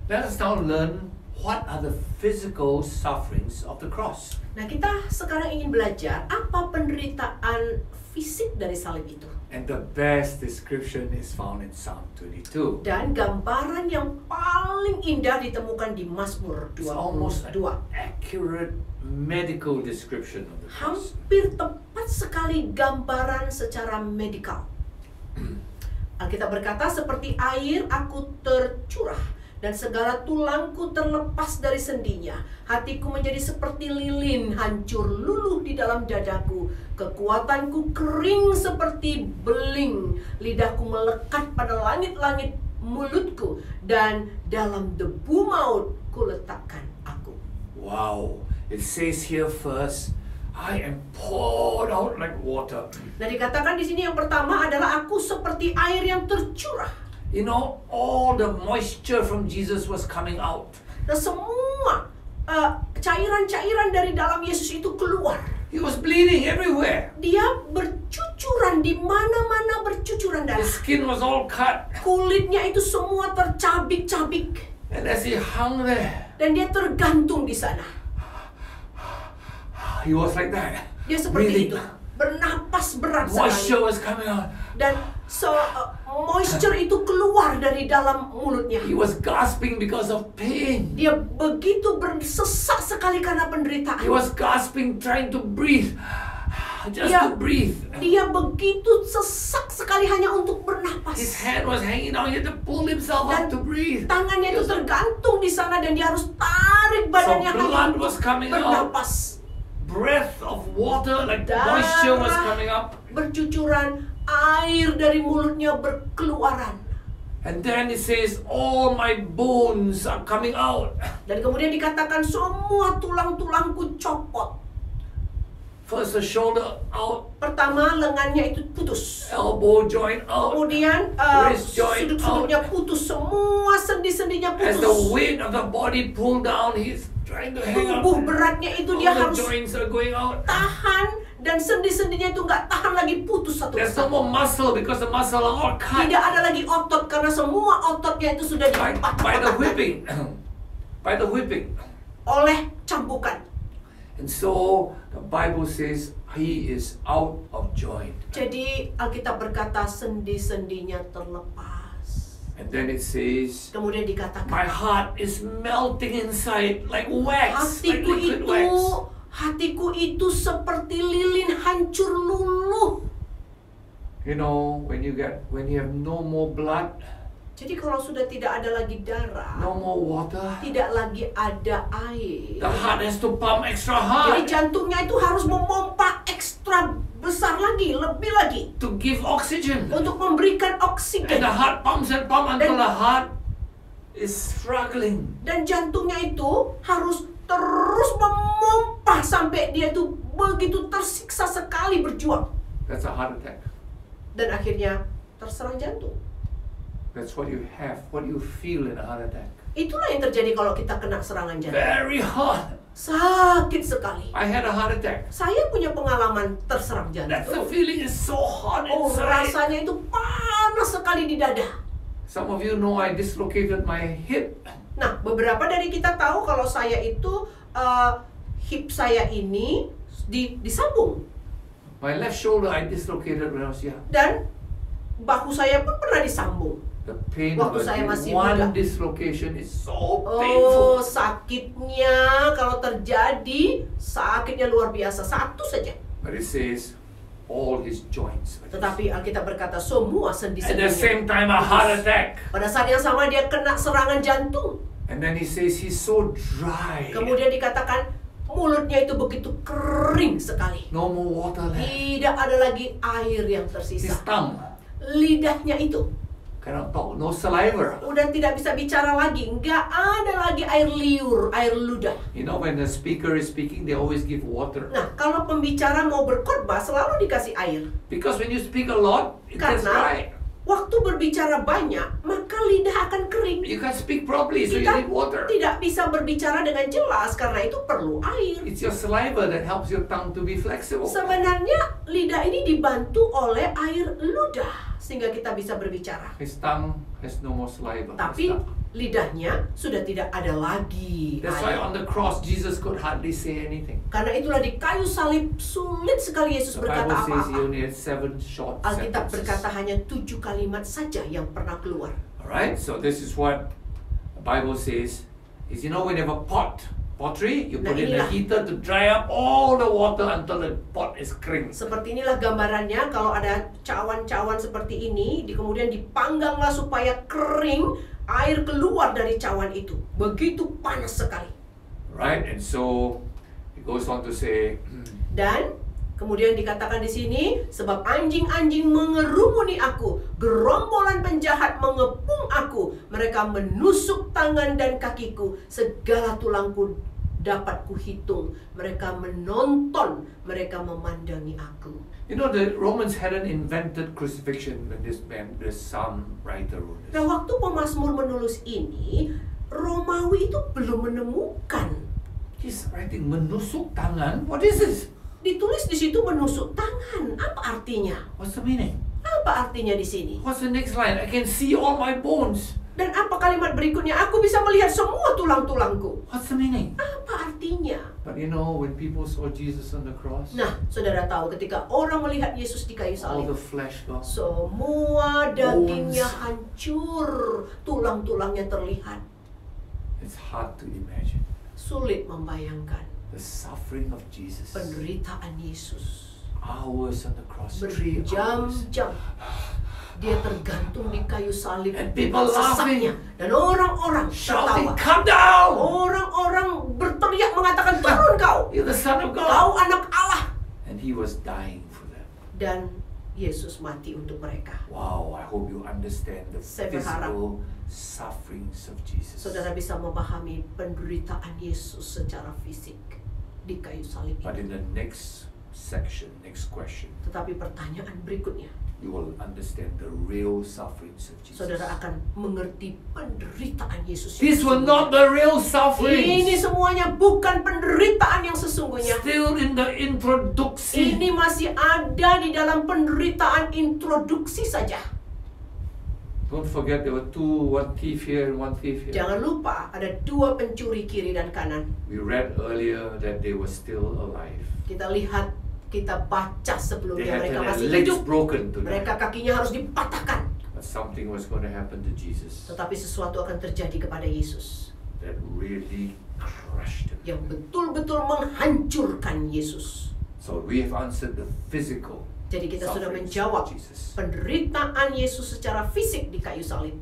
Let us now learn what are the physical sufferings of the cross. Nah, kita sekarang ingin belajar apa penderitaan fisik dari salib itu. And the best description is found in Psalm 22. Dan gambaran yang paling indah ditemukan di Mazmur It's almost an 22. accurate medical description of the cross. Hampir tepat sekali gambaran secara medikal. Alkitab berkata, seperti air aku tercurah dan segala tulangku terlepas dari sendinya. Hatiku menjadi seperti lilin, hancur luluh di dalam dadaku. Kekuatanku kering seperti beling. Lidahku melekat pada langit-langit mulutku. Dan dalam debu maut kuletakkan aku. Wow, it says here first, I am poured out like water. Nah, dikatakan di sini yang pertama adalah aku seperti air yang tercurah. You know, all the moisture from Jesus was coming out. Nah, semua cairan-cairan dari dalam Yesus itu keluar. He was bleeding everywhere. Dia bercucuran, di mana-mana bercucuran His darah. skin was all cut. Kulitnya itu semua tercabik-cabik. And as he hung there, Dan dia tergantung di sana. he was like that. Dia seperti Breathing. itu. Bernapas berat Moisture sekali. was coming out. Dan moisture itu keluar dari dalam mulutnya. He was gasping because of pain. Dia begitu bersesak sekali karena penderitaan. He was gasping, trying to breathe. Just Dia- to breathe. Dia begitu sesak sekali hanya untuk bernapas. His hand was hanging down. He had to pull himself up to breathe. Tangannya itu tergantung di sana dan dia harus tarik badannya So hanya blood untuk was coming out. bernapas. Breath of water, like moisture was coming up. Bercucuran, air dari mulutnya berkeluaran. And then it says, all my bones are coming out. Dan kemudian dikatakan semua tulang-tulangku copot. First the shoulder out, Pertama lengannya itu putus. elbow joint out. Kemudian Wrist joint sudut-sudutnya putus, semua sendi-sendinya As the putus. weight of the body pulled down, he's trying to hang up. Tubuh beratnya itu All dia the harus joints are going out. tahan dan sendi-sendinya itu nggak tahan lagi, putus satu There's no persatu. more muscle because the muscle are all cut Tidak ada lagi otot karena semua ototnya itu sudah by the dipatah-patahkan whipping. By the whipping. oleh cambukan. And so the Bible says he is out of joint. Jadi Alkitab berkata sendi-sendinya terlepas. And then it says, Kemudian dikatakan my heart is melting inside like wax, like liquid wax. hatiku itu seperti lilin hancur luluh. You know, when you have no more blood, Jadi kalau sudah tidak ada lagi darah, no more water, tidak lagi ada air. the heart has to pump extra Jadi hard jantungnya itu harus memompa ekstra besar lagi, lebih lagi to give oxygen. untuk memberikan And oksigen. the heart pumps and pumps until the heart is struggling. Dan jantungnya itu harus terus memompa sampai dia itu begitu tersiksa sekali berjuang. That's a heart attack. Dan akhirnya terserang jantung. That's what you have, what you feel in a heart attack. Itulah yang terjadi kalau kita kena serangan jantung. Very hot. Sakit sekali. I had a heart attack. Saya punya pengalaman terserang That's the jantung. feeling is so hot Oh, inside. rasanya itu panas sekali di dada. Some of you know I dislocated my hip. Nah, beberapa dari kita tahu kalau saya itu hip saya ini disambung. My left shoulder I dislocated when I was young. Dan bahu saya pun pernah disambung. The pain Waktu of saya masih one muda. dislocation is so Oh, painful. sakitnya kalau terjadi, sakitnya luar biasa. Satu saja. But it says all his joints. Tetapi Alkitab berkata semua At the sendi-sendinya. same time a heart attack. Pada saat yang sama dia kena serangan jantung. And then he says he's so dry. Kemudian dikatakan mulutnya itu begitu kering sekali. No more water left. Tidak ada lagi air yang His tersisa. tongue Lidahnya itu cannot talk. No saliva. udah tidak bisa bicara lagi. Nggak ada lagi air liur, air ludah. You know when the speaker is speaking, they always give water. Nah, kalau pembicara mau berkhotbah selalu dikasih air. Because when you speak a lot, it gets Karena dry. waktu berbicara banyak, maka lidah akan kering. You can't speak properly, so you Kita need water. tidak bisa berbicara dengan jelas karena itu perlu air. It's your saliva that helps your tongue to be flexible. Sebenarnya lidah ini dibantu oleh air ludah sehingga kita bisa berbicara. His tongue There's no more saliva. Tapi lidahnya sudah tidak ada lagi That's why air. on the cross Jesus could hardly say anything. Karena itulah di kayu salib sulit sekali Yesus The berkata Bible says he apa-apa. only had 7 short Alkitab sentences. berkata hanya 7 kalimat saja yang pernah keluar. Alright, so this is what the Bible says. Is when you have a pottery, you put in a inilah. heater to dry up all the water until the pot is kering. Seperti inilah gambarannya kalau ada cawan-cawan seperti ini, kemudian dipangganglah supaya kering, air keluar dari cawan itu. Begitu panas sekali. Right, and so it goes on to say, Dan kemudian dikatakan di sini, sebab anjing-anjing mengerumuni aku, gerombolan penjahat mengepung aku, mereka menusuk tangan dan kakiku, segala tulangku dapat kuhitung, mereka menonton, mereka memandangi aku. the Romans hadn't invented crucifixion when this psalm writer wrote Nah, this. waktu pemazmur menulis ini, Romawi itu belum menemukan. He's writing menusuk tangan. What is this? Ditulis di situ menusuk tangan. Apa artinya? What's the meaning? Apa artinya di sini? What's the next line? I can see all my bones. Dan apa kalimat berikutnya? Aku bisa melihat semua tulang-tulangku. What's the meaning? Apa artinya? But when people saw Jesus on the cross, Nah, saudara tahu ketika orang melihat Yesus di kayu all the salib, flesh gone. semua dagingnya Bones. hancur, tulang-tulangnya terlihat. It's hard to imagine Sulit membayangkan the suffering of Jesus. penderitaan Yesus. Hours on the cross, 3 hours. Berjam-jam dia tergantung di kayu salib And people sesaknya. Dan orang-orang Shouting, tertawa. come down! Orang-orang berteriak mengatakan, turun kau, You're the Son of God. kau anak Allah. And he was dying for them. Dan Yesus mati untuk mereka. Wow, I hope you understand the Saya berharap physical sufferings of Jesus. Saudara bisa memahami penderitaan Yesus secara fisik di kayu salib But itu. in the next section, next question, Tetapi pertanyaan berikutnya, you will understand the real sufferings of Jesus. saudara akan mengerti penderitaan Yesus. yang These were sesungguhnya. not the real Ini sufferings. semuanya bukan penderitaan yang sesungguhnya. Still in the introduction. Ini masih ada di dalam penderitaan introduksi saja. Don't forget there were one thief here and one thief here. Jangan lupa ada 2 pencuri kiri dan kanan. We read earlier that they were still alive. Kita lihat, kita baca They sebelumnya had mereka their masih legs hidup. broken to them. Mereka kakinya harus dipatahkan. But something was going to happen to Jesus Tetapi sesuatu akan terjadi kepada Yesus that really crushed him. yang betul-betul menghancurkan Yesus. So we have answered the physical Jadi kita sudah sufferings menjawab of Jesus. penderitaan Yesus secara fisik di kayu salib.